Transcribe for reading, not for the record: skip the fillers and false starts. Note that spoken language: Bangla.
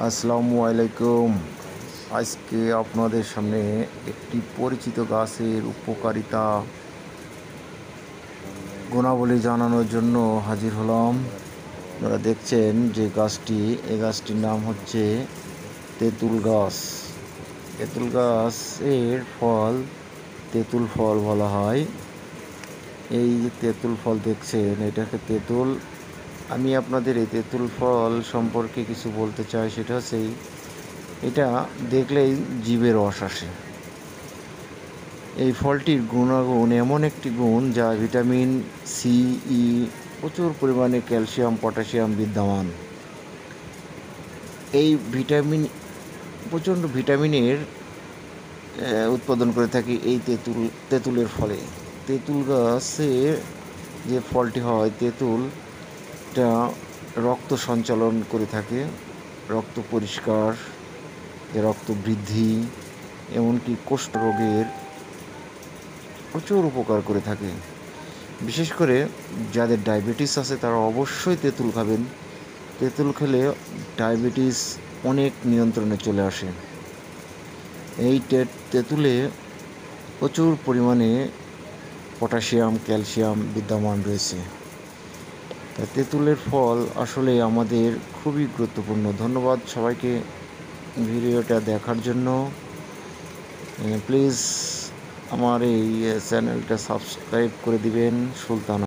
আসসালামু আলাইকুম। আজকে আপনাদের সামনে একটি পরিচিত গাছের উপকারিতা গুণাবলী জানানোর জন্য হাজির হলাম। আপনারা দেখছেন যে গাছটি, এই গাছটির নাম হচ্ছে তেঁতুল গাছ। তেঁতুল গাছের ফল তেঁতুল ফল বলা হয়। এই যে তেঁতুল ফল দেখছেন, এটাকে তেঁতুল। আমি আপনাদের এই তেঁতুল ফল সম্পর্কে কিছু বলতে চাই। সেটা হচ্ছে এটা দেখলেই জিভে রস আসে। এই ফলটির গুণাগুণ এমন একটি গুণ যা ভিটামিন সি, ই, প্রচুর পরিমাণে ক্যালসিয়াম, পটাশিয়াম বিদ্যমান। এই প্রচণ্ড ভিটামিনের উৎপাদন করে থাকি এই তেঁতুলের ফলে। তেঁতুল গাছে যে ফলটি হয়, তেঁতুলটা রক্ত সঞ্চালন করে থাকে, রক্ত পরিষ্কার, রক্ত বৃদ্ধি, এমনকি কুষ্ঠরোগের প্রচুর উপকার করে থাকে। বিশেষ করে যাদের ডায়াবেটিস আছে তারা অবশ্যই তেঁতুল খাবেন। তেঁতুল খেলে ডায়াবেটিস অনেক নিয়ন্ত্রণে চলে আসে। এই তেঁতুলে প্রচুর পরিমাণে পটাশিয়াম, ক্যালসিয়াম বিদ্যমান রয়েছে। তেঁতুলের ফল আসলে আমাদের খুবই গুরুত্বপূর্ণ। ধন্যবাদ সবাইকে ভিডিওটা দেখার জন্য। প্লিজ আমার এই চ্যানেলটা সাবস্ক্রাইব করে দিবেন। সুলতানা।